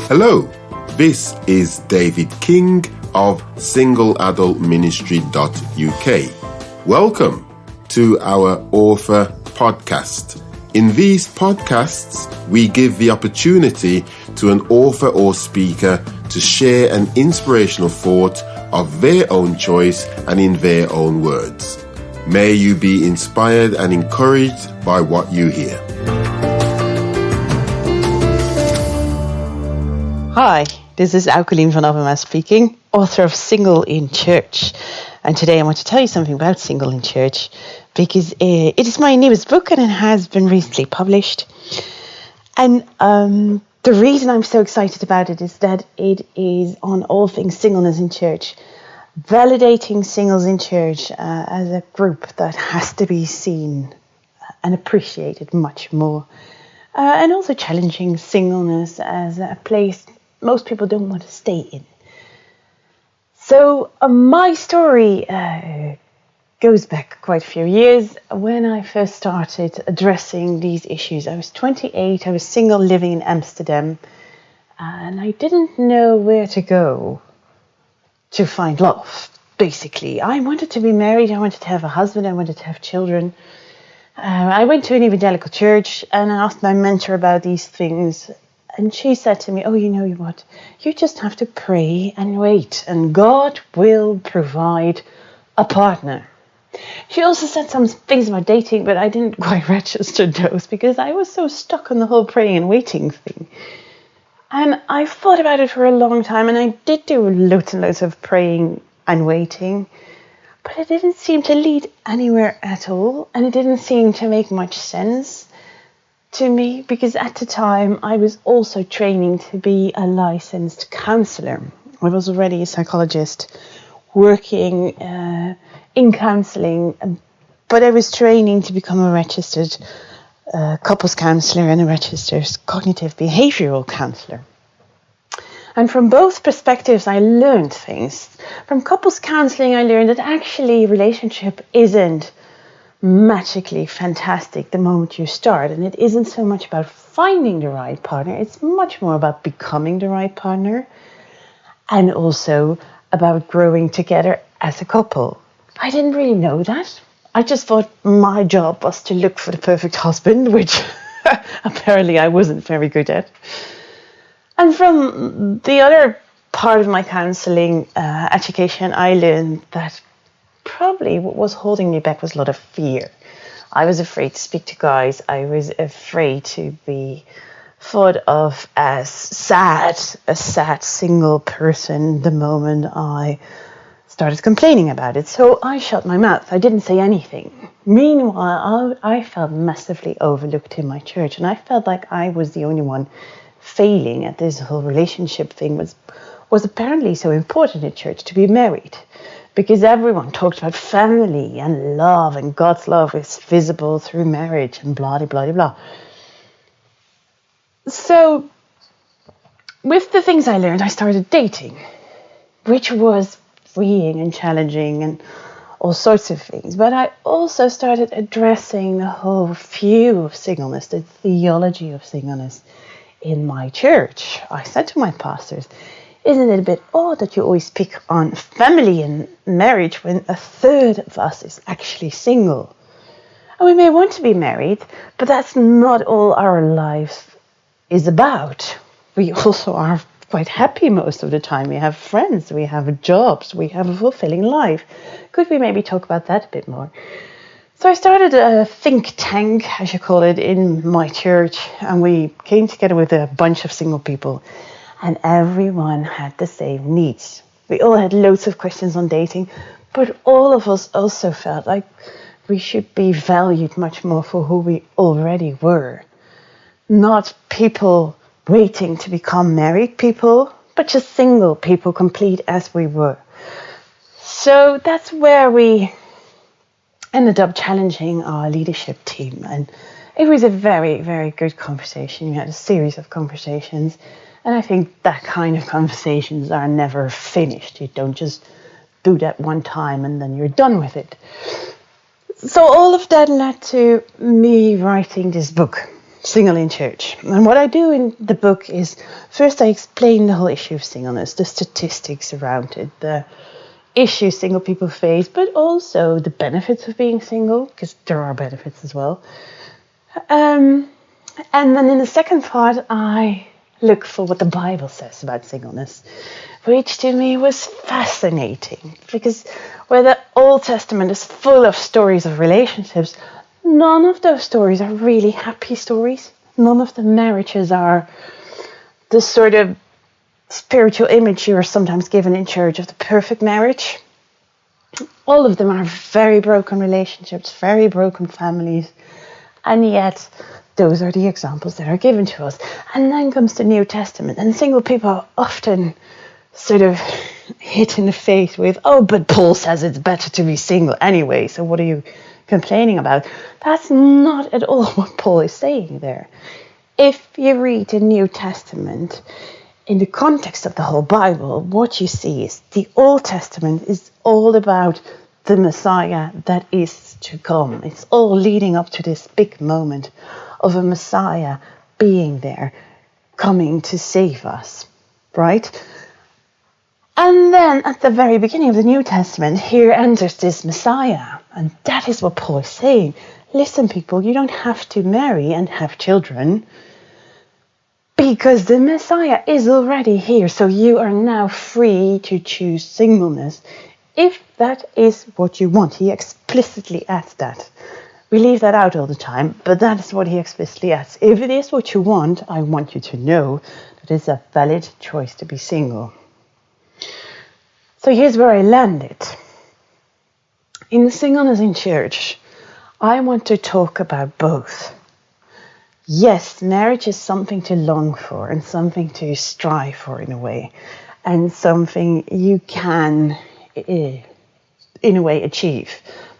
Hello, this is David King of singleadultministry.uk. Welcome to our author podcast. In these podcasts, we give the opportunity to an author or speaker to share an inspirational thought of their own choice and in their own words. May you be inspired and encouraged by what you hear. Hi, this is Aukelien from Abbema speaking, author of Single in Church. And today I want to tell you something about Single in Church because it is my newest book and it has been recently published. And the reason I'm so excited about it is that it is on all things singleness in church, validating singles in church as a group that has to be seen and appreciated much more. And also challenging singleness as a place most people don't want to stay in. So my story goes back quite a few years. When I first started addressing these issues, I was 28, I was single living in Amsterdam, and I didn't know where to go to find love, basically. I wanted to be married, I wanted to have a husband, I wanted to have children. I went to an evangelical church and I asked my mentor about these things. And she said to me, oh, you know what, you just have to pray and wait and God will provide a partner. She also said some things about dating, but I didn't quite register those because I was so stuck on the whole praying and waiting thing. And I thought about it for a long time and I did do loads and loads of praying and waiting, but it didn't seem to lead anywhere at all. And it didn't seem to make much sense to me, because at the time I was also training to be a licensed counsellor. I was already a psychologist working in counselling, but I was training to become a registered couples counsellor and a registered cognitive behavioural counsellor. And from both perspectives I learned things. From couples counselling I learned that actually relationship isn't magically fantastic the moment you start, and it isn't so much about finding the right partner, it's much more about becoming the right partner and also about growing together as a couple. I didn't really know that. I just thought my job was to look for the perfect husband, which apparently I wasn't very good at. And from the other part of my counselling education, I learned that probably what was holding me back was a lot of fear. I was afraid to speak to guys. I was afraid to be thought of as a sad single person the moment I started complaining about it. So I shut my mouth. I didn't say anything. Meanwhile, I felt massively overlooked in my church, and I felt like I was the only one failing at this whole relationship thing. Was apparently so important in church to be married, because everyone talked about family and love, and God's love is visible through marriage and blah, blah, blah. So with the things I learned, I started dating, which was freeing and challenging and all sorts of things. But I also started addressing the whole view of singleness, the theology of singleness in my church. I said to my pastors, isn't it a bit odd that you always pick on family and marriage when a third of us is actually single? And we may want to be married, but that's not all our life is about. We also are quite happy most of the time. We have friends, we have jobs, we have a fulfilling life. Could we maybe talk about that a bit more? So I started a think tank, as you call it, in my church, and we came together with a bunch of single people. And everyone had the same needs. We all had loads of questions on dating, but all of us also felt like we should be valued much more for who we already were. Not people waiting to become married people, but just single people, complete as we were. So that's where we ended up challenging our leadership team. And it was a very, very good conversation. We had a series of conversations. And I think that kind of conversations are never finished. You don't just do that one time and then you're done with it. So all of that led to me writing this book. single in church. And what I do in the book is, first I explain the whole issue of singleness, the statistics around it, the issues single people face, but also the benefits of being single, because there are benefits as well. And then in the second part, I look for what the Bible says about singleness, which to me was fascinating, because where the Old Testament is full of stories of relationships, none of those stories are really happy stories. None of the marriages are the sort of spiritual image you are sometimes given in church of the perfect marriage. All of them are very broken relationships, very broken families, and yet those are the examples that are given to us. And then comes the New Testament, and single people are often sort of hit in the face with, oh, but Paul says it's better to be single anyway, so what are you complaining about? That's not at all what Paul is saying there. If you read the New Testament in the context of the whole Bible, what you see is the Old Testament is all about the Messiah that is to come. It's all leading up to this big moment of a Messiah being there, coming to save us, right? And then at the very beginning of the New Testament, here enters this Messiah. And that is what Paul is saying. Listen, people, you don't have to marry and have children, because the Messiah is already here. So you are now free to choose singleness, if that is what you want. He explicitly adds that. We leave that out all the time, but that is what he explicitly adds. If it is what you want, I want you to know that it's a valid choice to be single. So here's where I landed. In the singleness in church, I want to talk about both. Yes, marriage is something to long for and something to strive for in a way, and something you can, in a way, achieve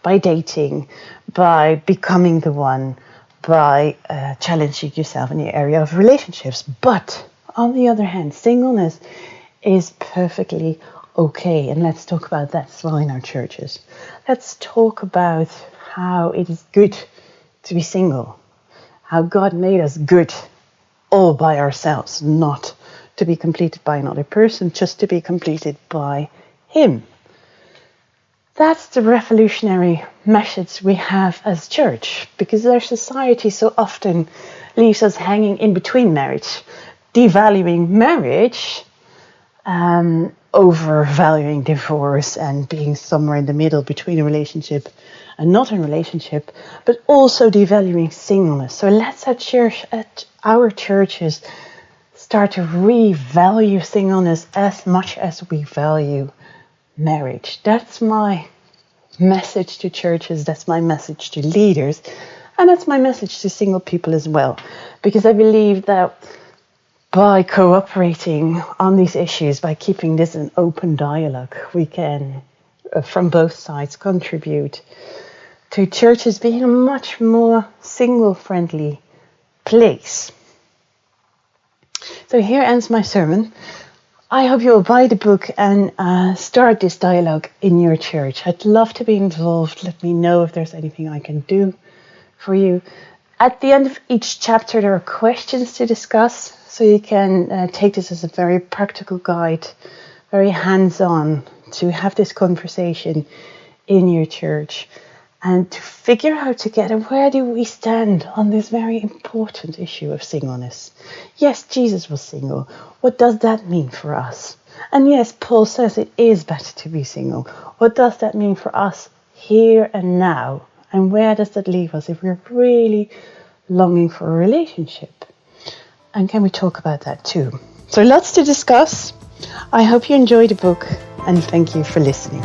by dating, by becoming the one, by challenging yourself in the area of relationships. But on the other hand, singleness is perfectly okay, and let's talk about that as well in our churches. Let's talk about how it is good to be single, how God made us good all by ourselves, not to be completed by another person, just to be completed by Him. That's the revolutionary message we have as church, because our society so often leaves us hanging in between marriage, devaluing marriage, overvaluing divorce, and being somewhere in the middle between a relationship and not a relationship, but also devaluing singleness. So let's at our churches start to revalue singleness as much as we value marriage. That's my message to churches, that's my message to leaders, and that's my message to single people as well, because I believe that by cooperating on these issues, by keeping this an open dialogue, we can, from both sides, contribute to churches being a much more single-friendly place. So here ends my sermon. I hope you'll buy the book and start this dialogue in your church. I'd love to be involved. Let me know if there's anything I can do for you. At the end of each chapter, there are questions to discuss, so you can take this as a very practical guide, very hands-on, to have this conversation in your church and to figure out together, where do we stand on this very important issue of singleness? Yes, Jesus was single. What does that mean for us? And yes, Paul says it is better to be single. What does that mean for us here and now? And where does that leave us if we're really longing for a relationship? And can we talk about that too? So lots to discuss. I hope you enjoyed the book, and thank you for listening.